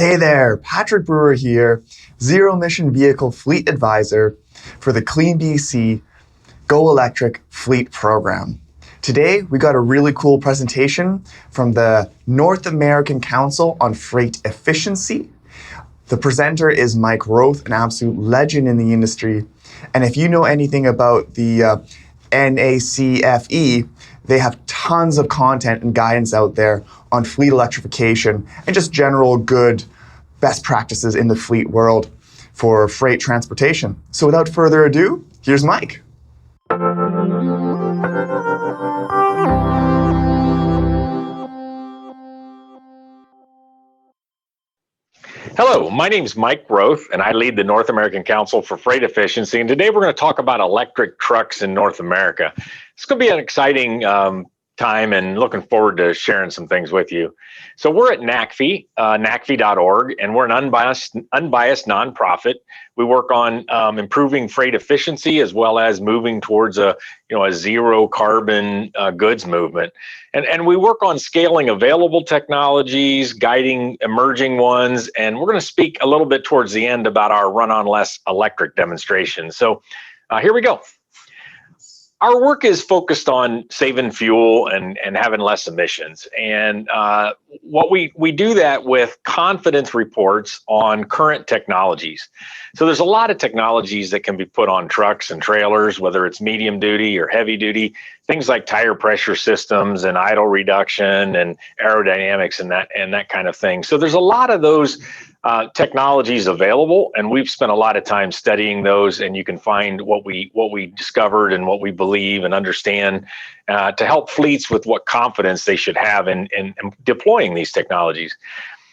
Hey there, Patrick Brewer here, Zero Emission Vehicle Fleet Advisor for the Clean BC Go Electric Fleet Program. Today, we got a really cool presentation from the North American Council on Freight Efficiency. The presenter is Mike Roeth, an absolute legend in the industry. And if you know anything about the NACFE, they have tons of content and guidance out there on fleet electrification and just general good best practices in the fleet world for freight transportation. So without further ado, here's Mike. Hello, my name is Mike Roeth, and I lead the North American Council for Freight Efficiency. And today we're going to talk about electric trucks in North America. It's going to be an exciting time, and looking forward to sharing some things with you. So we're at NACFE, NACFE.org, and we're an unbiased nonprofit. We work on improving freight efficiency as well as moving towards a zero carbon goods movement. And we work on scaling available technologies, guiding emerging ones, and we're going to speak a little bit towards the end about our Run on Less electric demonstration. So here we go. Our work is focused on saving fuel and having less emissions. And what we do that with confidence reports on current technologies. So there's a lot of technologies that can be put on trucks and trailers, whether it's medium duty or heavy duty, things like tire pressure systems and idle reduction and aerodynamics and that kind of thing. So there's a lot of those technologies available, and we've spent a lot of time studying those, and you can find what we discovered and what we believe and understand to help fleets with what confidence they should have in deploying these technologies.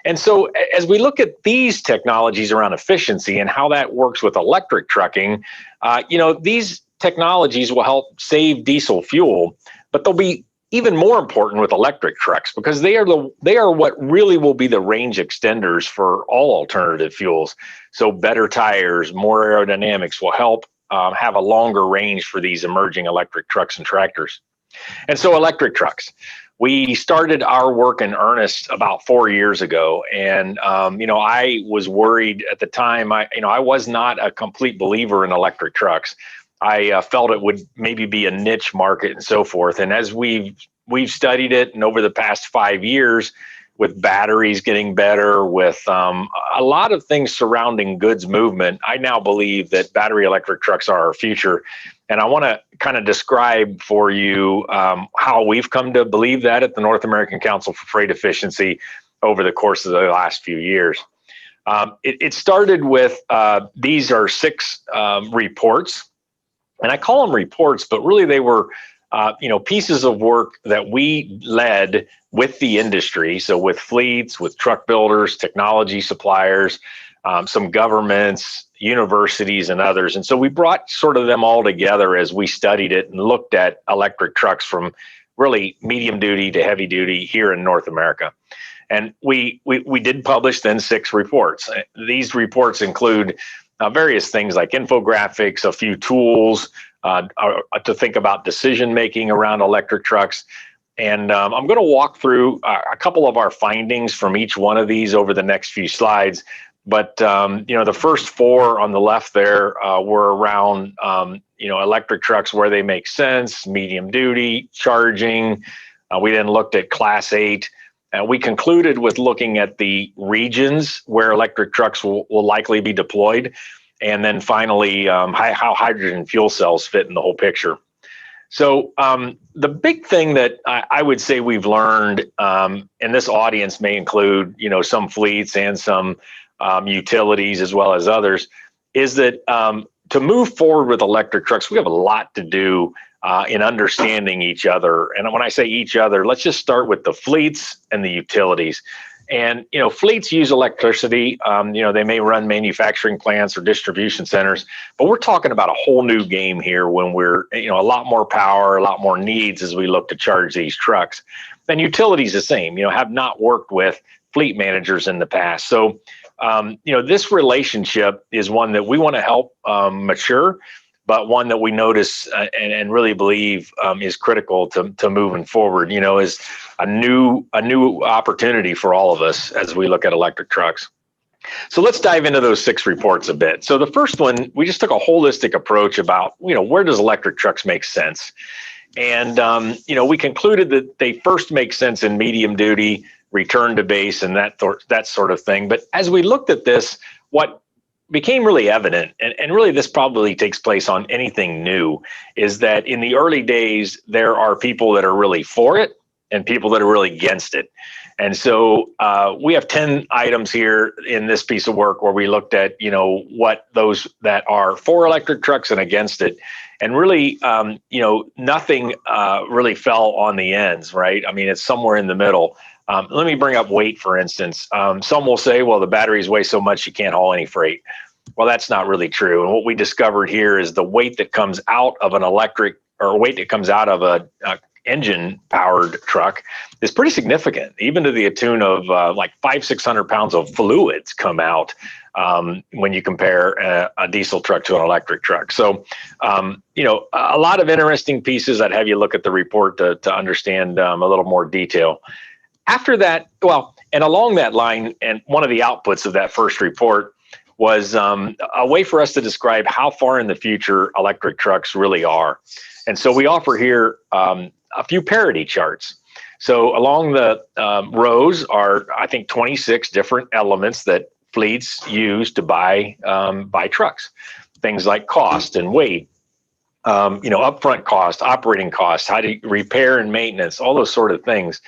And so as we look at these technologies around efficiency and how that works with electric trucking, these technologies will help save diesel fuel, but they'll be even more important with electric trucks because they are what really will be the range extenders for all alternative fuels. So better tires, more aerodynamics will help have a longer range for these emerging electric trucks and tractors. And so electric trucks. We started our work in earnest about 4 years ago, and I was worried at the time. I was not a complete believer in electric trucks. I felt it would maybe be a niche market and so forth. And as we've studied it, and over the past 5 years, with batteries getting better, with a lot of things surrounding goods movement, I now believe that battery electric trucks are our future. And I want to kind of describe for you how we've come to believe that at the North American Council for Freight Efficiency over the course of the last few years. It started with, these are 6 reports. And I call them reports, but really they were, pieces of work that we led with the industry. So with fleets, with truck builders, technology suppliers, some governments, universities, and others. And so we brought sort of them all together as we studied it and looked at electric trucks from really medium duty to heavy duty here in North America. And we did publish then 6 reports. These reports include various things like infographics, a few tools to think about decision making around electric trucks. And I'm going to walk through a couple of our findings from each one of these over the next few slides. But the first 4 on the left there were around electric trucks where they make sense, medium duty, charging. We then looked at Class 8. We concluded with looking at the regions where electric trucks will likely be deployed. And then finally, how hydrogen fuel cells fit in the whole picture. So the big thing that I would say we've learned, and this audience may include, some fleets and some utilities as well as others, is that to move forward with electric trucks, we have a lot to do in understanding each other. And when I say each other, let's just start with the fleets and the utilities. And, fleets use electricity. They may run manufacturing plants or distribution centers, but we're talking about a whole new game here when we're, a lot more power, a lot more needs as we look to charge these trucks. And utilities the same, have not worked with fleet managers in the past. So, this relationship is one that we want to help mature. but one that we notice and really believe is critical to moving forward. Is a new opportunity for all of us as we look at electric trucks. So let's dive into those 6 reports a bit. So the first one, we just took a holistic approach about, where does electric trucks make sense? And, we concluded that they first make sense in medium duty, return to base, and that sort of thing. But as we looked at this, what became really evident, and really this probably takes place on anything new, is that in the early days, there are people that are really for it and people that are really against it. And so we have 10 items here in this piece of work where we looked at, what those that are for electric trucks and against it. And really, nothing really fell on the ends, right? I mean, it's somewhere in the middle. Let me bring up weight, for instance. Some will say, well, the batteries weigh so much you can't haul any freight. Well, that's not really true. And what we discovered here is the weight that comes out of an electric, or weight that comes out of a engine powered truck is pretty significant, even to the tune of like 500-600 pounds of fluids come out when you compare a diesel truck to an electric truck. So, a lot of interesting pieces. I'd have you look at the report to understand a little more detail. After that, and along that line, and one of the outputs of that first report was a way for us to describe how far in the future electric trucks really are. And so we offer here a few parity charts. So along the rows are, I think, 26 different elements that fleets use to buy trucks. Things like cost and weight, upfront cost, operating costs, how to repair and maintenance, all those sort of things.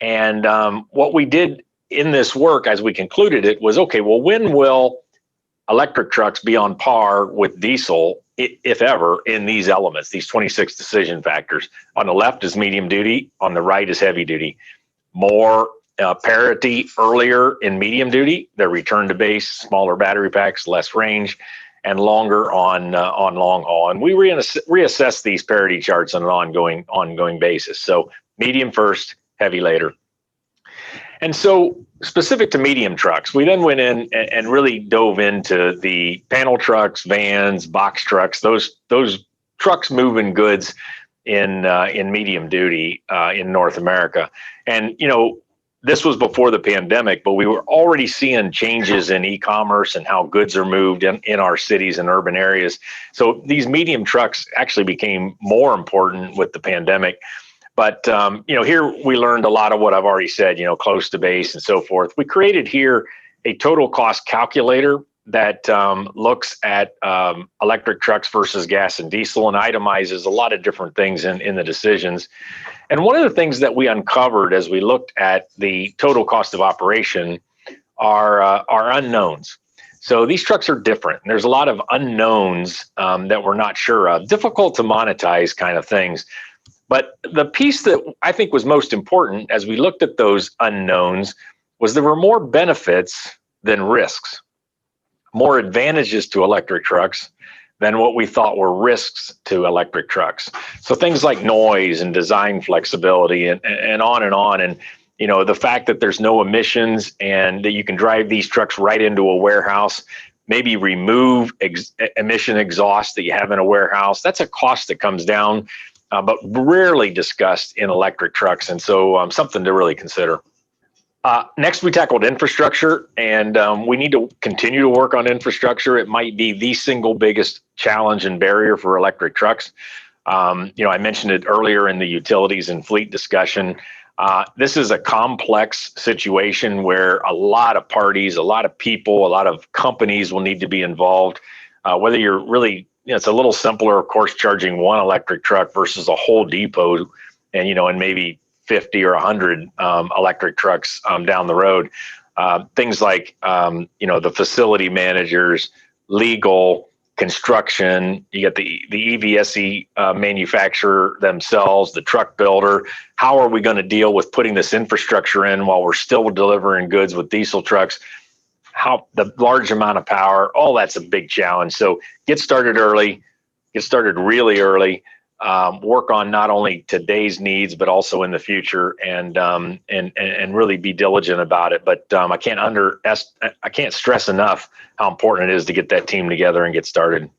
And what we did in this work as we concluded it was, okay, well, when will electric trucks be on par with diesel, if ever, in these elements, these 26 decision factors? On the left is medium duty, on the right is heavy duty. More parity earlier in medium duty, their return to base, smaller battery packs, less range, and longer on long haul. And we reassess these parity charts on an ongoing basis. So medium first, heavy later. And so specific to medium trucks, we then went in and really dove into the panel trucks, vans, box trucks, those trucks moving goods in medium duty in North America. And, this was before the pandemic, but we were already seeing changes in e-commerce and how goods are moved in our cities and urban areas. So these medium trucks actually became more important with the pandemic. But, here we learned a lot of what I've already said, close to base and so forth. We created here a total cost calculator that looks at electric trucks versus gas and diesel and itemizes a lot of different things in the decisions. And one of the things that we uncovered as we looked at the total cost of operation are unknowns. So these trucks are different. There's a lot of unknowns that we're not sure of, difficult to monetize kind of things. But the piece that I think was most important as we looked at those unknowns was there were more benefits than risks, more advantages to electric trucks than what we thought were risks to electric trucks. So things like noise and design flexibility and on and on. And, the fact that there's no emissions and that you can drive these trucks right into a warehouse, maybe remove emission exhaust that you have in a warehouse. That's a cost that comes down, but rarely discussed in electric trucks. And so something to really consider. Next, we tackled infrastructure, and we need to continue to work on infrastructure. It might be the single biggest challenge and barrier for electric trucks. I mentioned it earlier in the utilities and fleet discussion. This is a complex situation where a lot of parties, a lot of people, a lot of companies will need to be involved. Whether you're really, it's a little simpler, of course, charging one electric truck versus a whole depot, and maybe 50 or 100 electric trucks down the road. Things like, the facility managers, legal, construction, you get the EVSE manufacturer themselves, the truck builder. How are we going to deal with putting this infrastructure in while we're still delivering goods with diesel trucks? How the large amount of power, all that's a big challenge. So get started early, get started really early. Work on not only today's needs, but also in the future, and really be diligent about it. But I can't stress enough how important it is to get that team together and get started.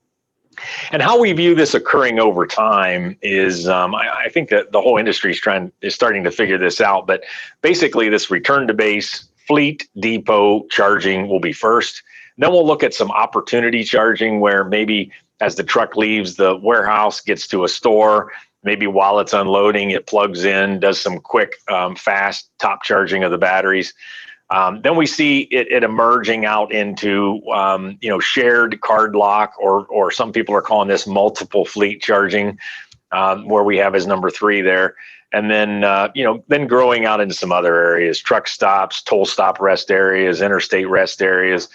And how we view this occurring over time is, I think that the whole industry is starting to figure this out. But basically, this return to base fleet depot charging will be first. Then we'll look at some opportunity charging, where maybe as the truck leaves the warehouse, gets to a store, maybe while it's unloading, it plugs in, does some quick, fast top charging of the batteries. Then we see it emerging out into shared card lock, or some people are calling this multiple fleet charging, where we have as number 3 there. And then then growing out into some other areas: truck stops, toll stop rest areas, interstate rest areas,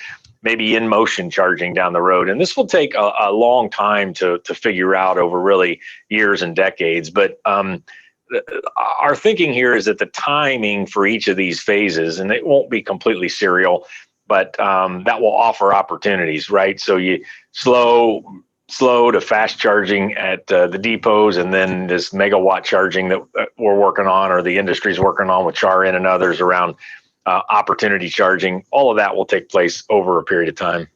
maybe in motion charging down the road. And this will take a long time to figure out, over really years and decades. But our thinking here is that the timing for each of these phases, and it won't be completely serial, but that will offer opportunities, right? So you slow to fast charging at the depots, and then this megawatt charging that we're working on, or the industry's working on with Char-In and others around opportunity charging. All of that will take place over a period of time.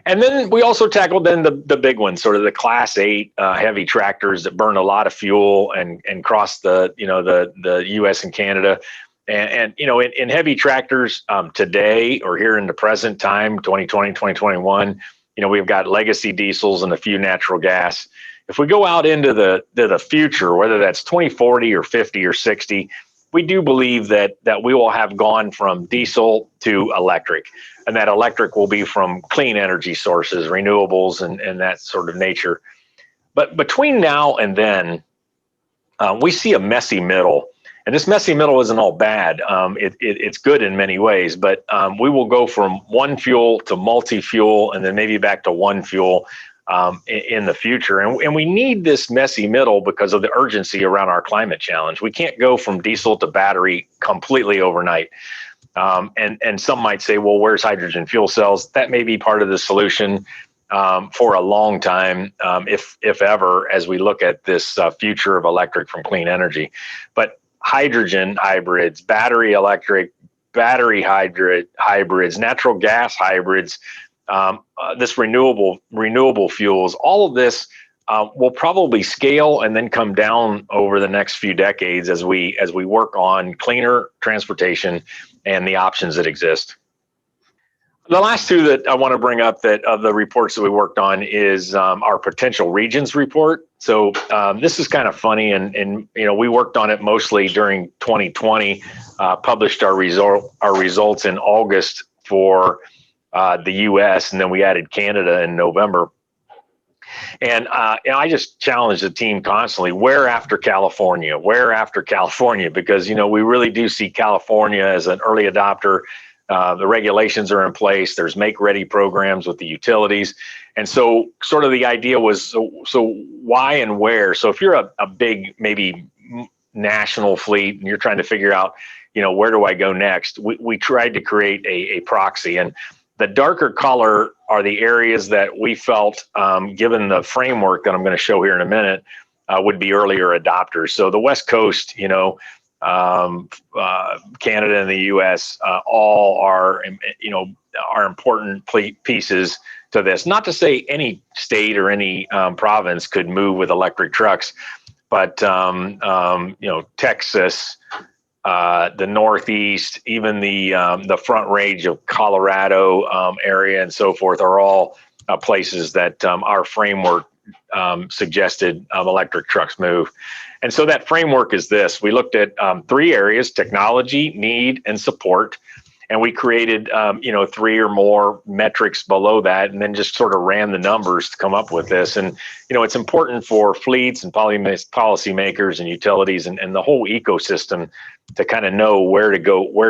And then we also tackled then the big ones, sort of the Class 8 heavy tractors that burn a lot of fuel and cross the U.S. and Canada. And in heavy tractors today, or here in the present time, 2020, 2021, we've got legacy diesels and a few natural gas. If we go out into the future, whether that's 2040 or 50 or 60, we do believe that we will have gone from diesel to electric, and that electric will be from clean energy sources, renewables, and that sort of nature. But between now and then, we see a messy middle, and this messy middle isn't all bad. It's good in many ways, but we will go from one fuel to multi-fuel, and then maybe back to one fuel in the future. And we need this messy middle because of the urgency around our climate challenge. We can't go from diesel to battery completely overnight. And some might say, well, where's hydrogen fuel cells? That may be part of the solution for a long time, if ever, as we look at this future of electric from clean energy. But hydrogen hybrids, battery electric, battery hybrids, natural gas hybrids, this renewable fuels, all of this will probably scale and then come down over the next few decades as we work on cleaner transportation and the options that exist. The last two that I want to bring up, that of the reports that we worked on, is our potential regions report. So this is kind of funny, and we worked on it mostly during 2020. Published our results in August for the U.S., and then we added Canada in November. And I just challenge the team constantly: where after California? Where after California? Because we really do see California as an early adopter. The regulations are in place. There's make-ready programs with the utilities. And so sort of the idea was, so why and where? So if you're a big, maybe national fleet, and you're trying to figure out, where do I go next? We tried to create a proxy. And the darker color are the areas that we felt, given the framework that I'm going to show here in a minute, would be earlier adopters. So the West Coast, Canada and the U.S. All are important pieces to this. Not to say any state or any province could move with electric trucks, but Texas, the Northeast, even the Front Range of Colorado area, and so forth, are all places that our framework suggested electric trucks move. And so that framework is this: we looked at 3 areas: technology, need, and support. And we created, 3 or more metrics below that, and then just sort of ran the numbers to come up with this. And, it's important for fleets and policymakers and utilities and the whole ecosystem to kind of know where to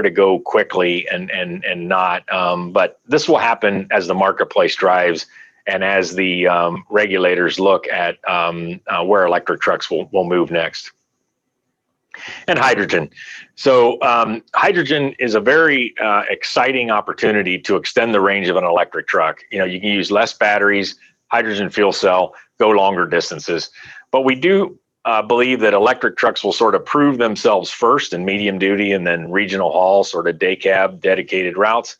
go quickly and not. But this will happen as the marketplace drives, and as the regulators look at where electric trucks will move next. And hydrogen. So hydrogen is a very exciting opportunity to extend the range of an electric truck. You can use less batteries, hydrogen fuel cell, go longer distances. But we do believe that electric trucks will sort of prove themselves first in medium duty and then regional haul, sort of day cab dedicated routes.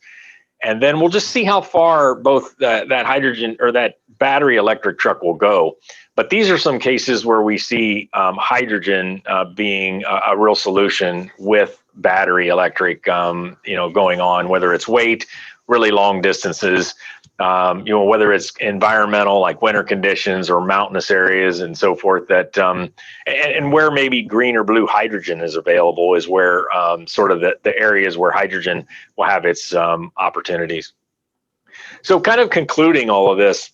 And then we'll just see how far both that hydrogen or that battery electric truck will go. But these are some cases where we see hydrogen being a real solution with battery electric, going on, whether it's weight, really long distances, whether it's environmental like winter conditions or mountainous areas and so forth, that and where maybe green or blue hydrogen is available is where sort of the areas where hydrogen will have its opportunities. So kind of concluding all of this,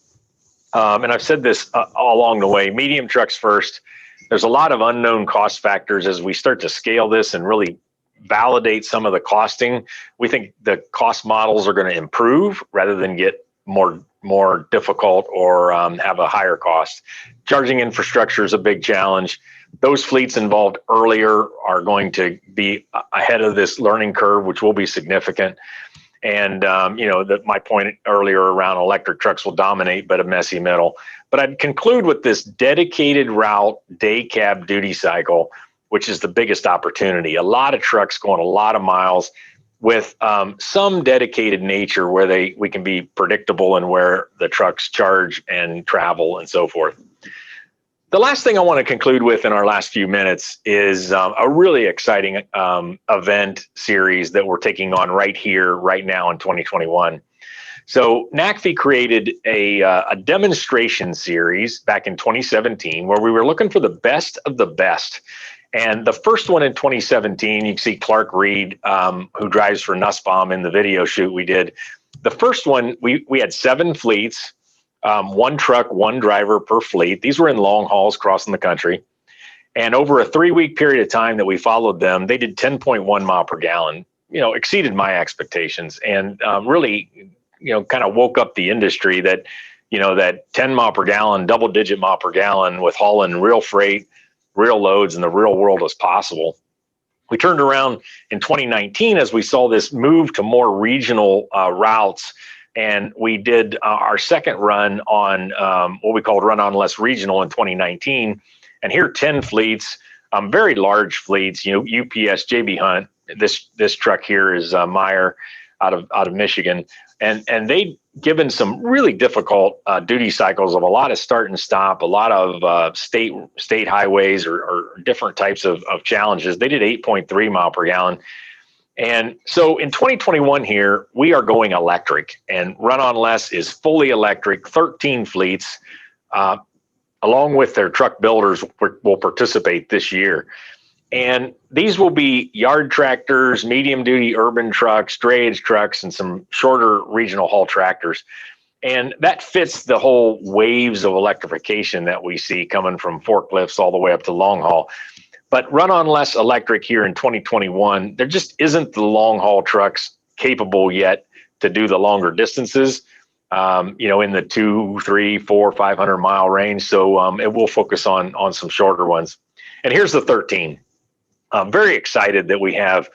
and I've said this all along the way, medium trucks first. There's a lot of unknown cost factors as we start to scale this and really validate some of the costing. We think the cost models are going to improve rather than get more difficult or have a higher cost. Charging infrastructure is a big challenge. Those fleets involved earlier are going to be ahead of this learning curve, which will be significant. And my point earlier around electric trucks will dominate, but a messy middle. But I'd conclude with this dedicated route day cab duty cycle, which is the biggest opportunity. A lot of trucks going a lot of miles with some dedicated nature where we can be predictable and where the trucks charge and travel and so forth. The last thing I want to conclude with in our last few minutes is a really exciting event series that we're taking on right here, right now in 2021. So NACFE created a demonstration series back in 2017 where we were looking for the best of the best. And the first one in 2017, you can see Clark Reed, who drives for Nussbaum in the video shoot we did. The first one, we had 7 fleets. 1 truck, 1 driver per fleet. These were in long hauls crossing the country. And over a 3-week period of time that we followed them, they did 10.1 mile per gallon, exceeded my expectations and really, kind of woke up the industry that, that 10 mile per gallon, double-digit mile per gallon with hauling real freight, real loads in the real world as possible. We turned around in 2019 as we saw this move to more regional routes. And we did our second run on what we called Run on Less Regional in 2019. And here 10 fleets, very large fleets, UPS, JB Hunt. This truck here is Meyer out of Michigan. And they'd given some really difficult duty cycles of a lot of start and stop, a lot of state highways or different types of challenges. They did 8.3 mile per gallon. And so in 2021 here, we are going electric, and Run on Less is fully electric. 13 fleets, along with their truck builders, will participate this year. And these will be yard tractors, medium duty urban trucks, drayage trucks, and some shorter regional haul tractors. And that fits the whole waves of electrification that we see coming from forklifts all the way up to long haul. But Run on Less electric here in 2021, there just isn't the long haul trucks capable yet to do the longer distances, in the 2, 3, 4, 500 mile range. So it will focus on some shorter ones. And here's the 13. I'm very excited that we have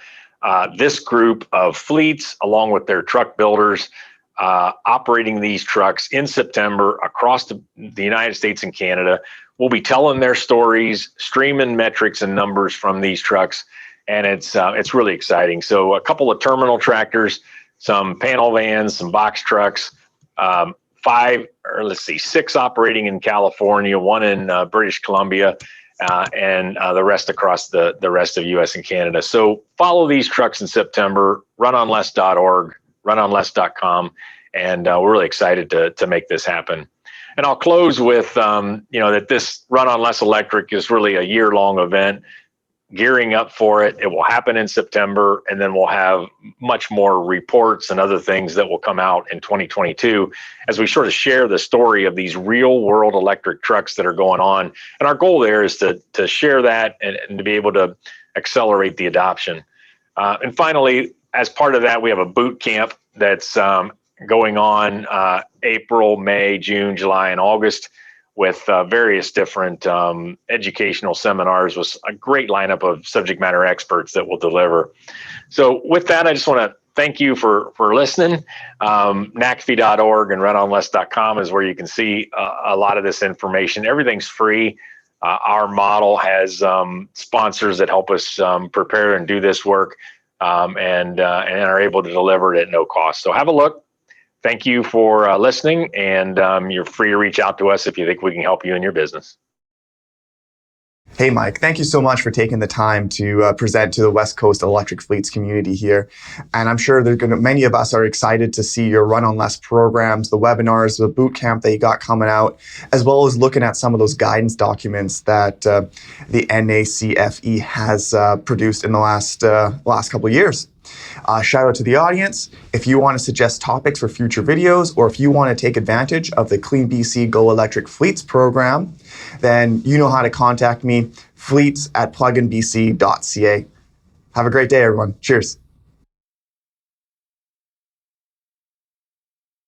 this group of fleets along with their truck builders operating these trucks in September across the United States and Canada. We'll be telling their stories, streaming metrics and numbers from these trucks, and it's really exciting. So a couple of terminal tractors, some panel vans, some box trucks, 6 operating in California, 1 in British Columbia, and the rest across the rest of US and Canada. So follow these trucks in September, runonless.org, runonless.com, and we're really excited to make this happen. And I'll close with, that this Run on Less Electric is really a year-long event, gearing up for it. It will happen in September, and then we'll have much more reports and other things that will come out in 2022 as we sort of share the story of these real-world electric trucks that are going on. And our goal there is to share that and to be able to accelerate the adoption. And finally, as part of that, we have a boot camp that's going on April, May, June, July, and August with various different educational seminars with a great lineup of subject matter experts that will deliver. So with that, I just want to thank you for listening. NACFE.org and runonless.com is where you can see a lot of this information. Everything's free. Our model has sponsors that help us prepare and do this work. and are able to deliver it at no cost. So have a look. Thank you for listening, and you're free to reach out to us if you think we can help you in your business. Hey, Mike, thank you so much for taking the time to present to the West Coast Electric Fleets community here. And I'm sure many of us are excited to see your Run on Less programs, the webinars, the boot camp that you got coming out, as well as looking at some of those guidance documents that the NACFE has produced in the last couple of years. Shout out to the audience. If you want to suggest topics for future videos, or if you want to take advantage of the Clean BC Go Electric Fleets program, then you know how to contact me, fleets@pluginbc.ca. Have a great day, everyone. Cheers.